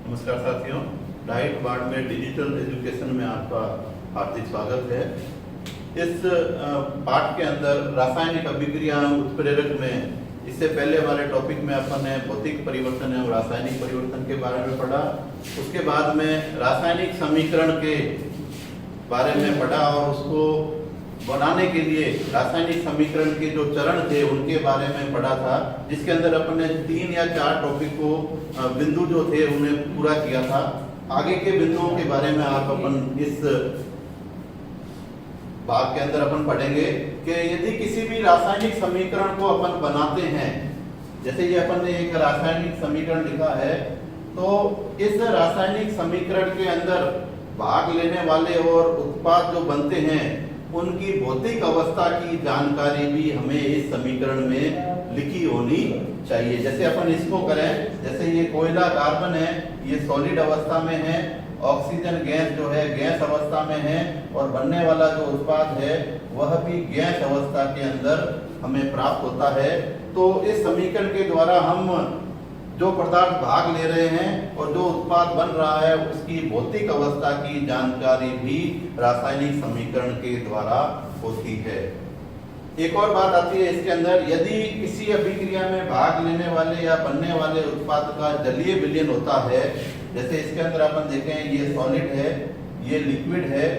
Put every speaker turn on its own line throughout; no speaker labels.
नमस्कार साथियों, diet ward में डिजिटल एजुकेशन में आपका हार्दिक स्वागत है। इस पाठ के अंदर रासायनिक अभिक्रिया उत्प्रेरक में इससे पहले वाले टॉपिक में अपन ने भौतिक परिवर्तन एवं रासायनिक परिवर्तन के बारे में पढ़ा। उसके बाद में रासायनिक समीकरण के बारे में पढ़ा और उसको बनाने के लिए रासायनिक समीकरण के जो चरण थे उनके बारे में पढ़ा था, जिसके अंदर अपन ने 3 या 4 टॉपिक को बिंदु जो थे उन्हें पूरा किया था। आगे के बिंदुओं के बारे में आप अपन इस भाग के अंदर अपन पढ़ेंगे कि यदि किसी भी रासायनिक समीकरण को अपन बनाते हैं, जैसे ये अपन ने एक रासायनिक समीकरण लिखा है, तो इस रासायनिक समीकरण के अंदर भाग लेने वाले और उत्पाद जो बनते हैं उनकी भौतिक अवस्था की जानकारी भी हमें इस समीकरण में लिखी होनी चाहिए। जैसे अपन इसको करें, जैसे ये कोयला कार्बन है, ये सॉलिड अवस्था में है, ऑक्सीजन गैस जो है गैस अवस्था में है, और बनने वाला जो उत्पाद है वह भी गैस अवस्था के अंदर हमें प्राप्त होता है। तो इस समीकरण के द्वारा हम जो पदार्थ भाग ले रहे हैं और जो उत्पाद बन रहा है उसकी भौतिक अवस्था की जानकारी भी रासायनिक समीकरण के द्वारा होती है। एक और बात आती है इसके अंदर, यदि किसी अभिक्रिया में भाग लेने वाले या बनने वाले उत्पाद का जलीय विलयन होता है, जैसे इसके अंदर अपन देखें ये सॉलिड है, ये लिक्विड है,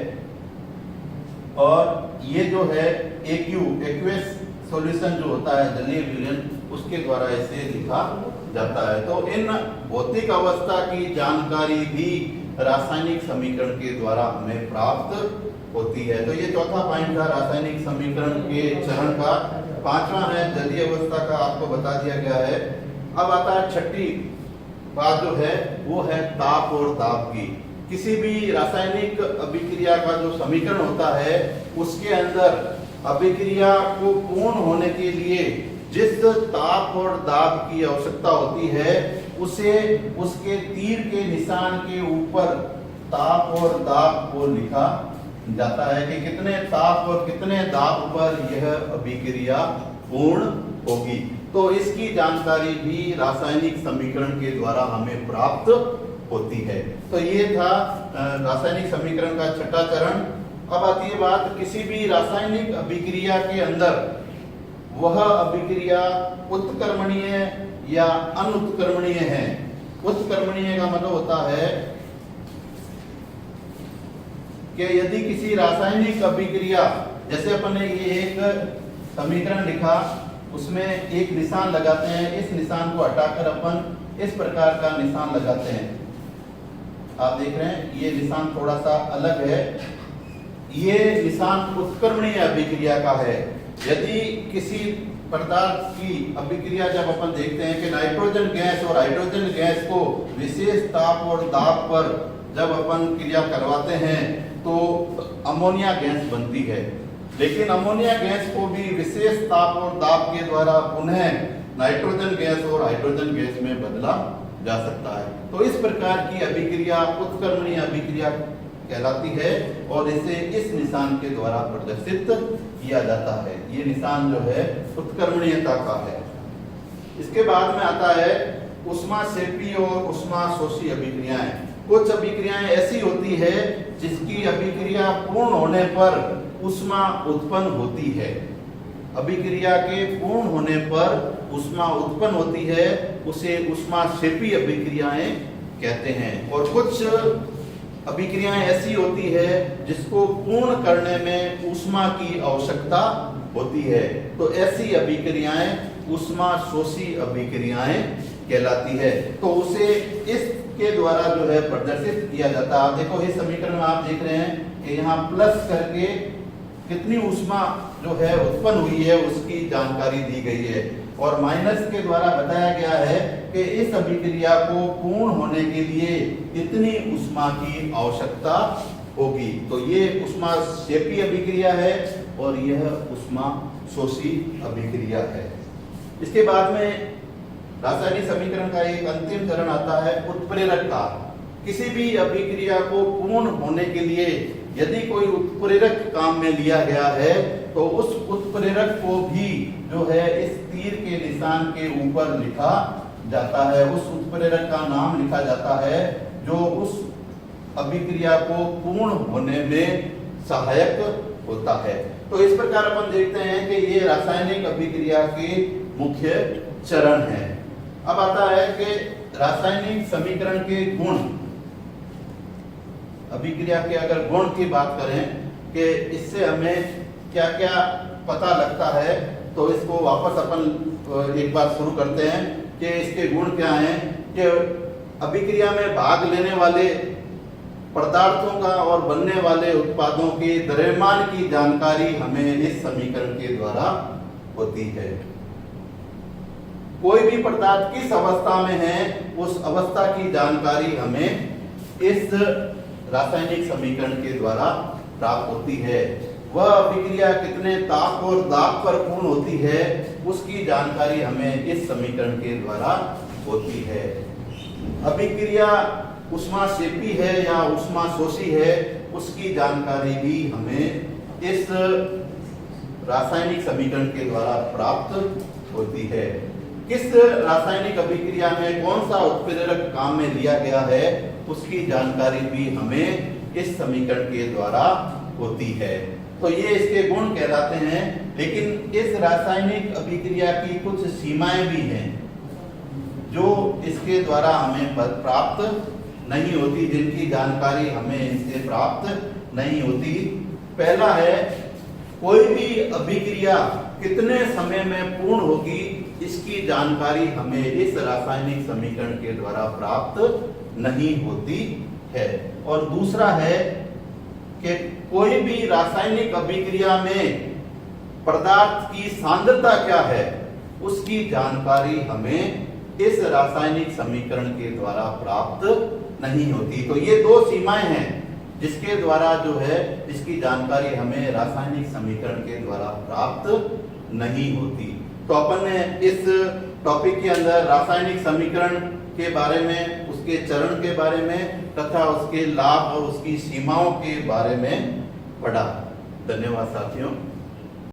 और ये जो है एक्वेस सॉल्यूशन जो होता है जलीय विलयन, उसके द्वारा इसे लिखा जाता है। तो इन भौतिक अवस्था की जानकारी भी रासायनिक समीकरण के द्वारा हमें प्राप्त होती है। तो ये चौथा पॉइंट था रासायनिक समीकरण के चरण का। 5वां है जलीय अवस्था का, आपको बता दिया गया है। अब आता है छठी बात जो है वो है ताप और दाब की। किसी भी रासायनिक अभिक्रिया का जो समीकरण होता है उसके अंदर अभिक्रिया को पूर्ण होने के लिए जिस ताप और दाब की आवश्यकता होती है उसे उसके तीर के निशान के ऊपर ताप और दाब को लिखा जाता है कि कितने ताप और कितने दाब पर यह अभिक्रिया पूर्ण होगी। तो इसकी जानकारी भी रासायनिक समीकरण के द्वारा हमें प्राप्त होती है। तो ये था रासायनिक समीकरण का छठा चरण। अब आती है बात, किसी भी रासायनिक अभिक्रिया के अंदर वह अभिक्रिया उत्क्रमणीय या अनुत्क्रमणीय है। उत्क्रमणीय का मतलब होता है कि यदि किसी रासायनिक अभिक्रिया, जैसे अपन ने ये एक समीकरण लिखा, उसमें एक निशान लगाते हैं, इस निशान को हटाकर अपन इस प्रकार का निशान लगाते हैं। आप देख रहे हैं ये निशान थोड़ा सा अलग है, ये निशान उत्क्रमणीय अभिक्रिया का है। यदि किसी पदार्थ की अभिक्रिया जब अपन देखते हैं कि नाइट्रोजन गैस और हाइड्रोजन गैस को विशेष ताप और दाब पर जब अपन क्रिया करवाते हैं तो अमोनिया गैस बनती है, लेकिन अमोनिया गैस को भी विशेष ताप और दाब के द्वारा पुनः नाइट्रोजन गैस और हाइड्रोजन गैस में बदला जा सकता है। तो इस प्रकार की अभिक्रिया उत्क्रमणीय अभिक्रिया कहलाती है और इसे इस निशान के द्वारा प्रदर्शित किया जाता है। ये निशान जो है उत्क्रमणीयता का है। इसके बाद में आता है ऊष्माक्षेपी और ऊष्माशोषी अभिक्रियाएं। कुछ अभिक्रियाएं ऐसी होती है जिसकी अभिक्रिया पूर्ण होने पर ऊष्मा उत्पन्न होती है। अभिक्रिया के पूर्ण होने पर ऊष्मा उत्पन्न होती है, उसे ऊष्माक्षेपी अभिक्रियाएं कहते हैं। और कुछ अभिक्रियाएं ऐसी होती है जिसको पूर्ण करने में ऊष्मा की आवश्यकता होती है, तो ऐसी अभिक्रियाएं ऊष्माशोषी अभिक्रियाएं कहलाती है। तो उसे इसके द्वारा जो है प्रदर्शित किया जाता है। आप देखो इस समीकरण में आप देख रहे हैं कि यहाँ प्लस करके कितनी ऊष्मा जो है उत्पन्न हुई है उसकी जानकारी दी गई है, और माइनस के द्वारा बताया गया है कि इस अभिक्रिया को पूर्ण होने के लिए इतनी ऊष्मा की आवश्यकता होगी। तो ये ऊष्माक्षेपी अभिक्रिया है और यह ऊष्माशोषी अभिक्रिया है। इसके बाद में रासायनिक समीकरण का एक अंतिम चरण आता है उत्प्रेरक का। किसी भी अभिक्रिया को पूर्ण होने के लिए यदि कोई उत्प्रेरक काम में लिया गया है तो उस उत्प्रेरक को भी जो है इस तीर के निशान के ऊपर लिखा जाता है, उस उत्प्रेरक का नाम लिखा जाता है जो उस अभिक्रिया को पूर्ण होने में सहायक होता है। तो इस प्रकार अपन देखते हैं कि ये रासायनिक अभिक्रिया के मुख्य चरण है। अब आता है कि रासायनिक समीकरण के गुण। अभिक्रिया के अगर गुण की बात करें कि इससे हमें क्या क्या पता लगता है, तो इसको वापस अपन एक बार शुरू करते हैं कि इसके गुण क्या हैं। कि अभिक्रिया में भाग लेने वाले पदार्थों का और बनने वाले उत्पादों के द्रव्यमान की जानकारी हमें इस समीकरण के द्वारा होती है। कोई भी पदार्थ किस अवस्था में है, उस अवस्था की जानकारी हमें इस रासायनिक समीकरण के द्वारा प्राप्त होती है। वह अभिक्रिया कितने ताप और दाब पर पूर्ण होती है, उसकी जानकारी हमें इस समीकरण के द्वारा होती है। अभिक्रिया ऊष्माक्षेपी है या ऊष्माशोषी है, उसकी जानकारी भी हमें इस रासायनिक समीकरण के द्वारा प्राप्त होती है। किस रासायनिक अभिक्रिया में कौन सा उत्प्रेरक काम में लिया गया है, उसकी जानकारी भी हमें इस समीकरण के द्वारा होती है। तो ये इसके गुण कहलाते हैं। लेकिन इस रासायनिक अभिक्रिया की कुछ सीमाएं भी हैं जो इसके द्वारा हमें प्राप्त नहीं होती, जिनकी जानकारी हमें इससे प्राप्त नहीं होती। पहला है, कोई भी अभिक्रिया कितने समय में पूर्ण होगी, इसकी जानकारी हमें इस रासायनिक समीकरण के द्वारा प्राप्त नहीं होती है। और दूसरा है कि कोई भी रासायनिक अभिक्रिया में पदार्थ की सांद्रता क्या है, उसकी जानकारी हमें इस रासायनिक समीकरण के द्वारा प्राप्त नहीं होती। तो ये दो सीमाएं हैं जिसके द्वारा जो है इसकी जानकारी हमें रासायनिक समीकरण के द्वारा प्राप्त नहीं होती। तो अपन ने इस टॉपिक के अंदर रासायनिक समीकरण के बारे में, उसके चरण के बारे में तथा उसके लाभ और उसकी सीमाओं के बारे में पढ़ा। धन्यवाद साथियों।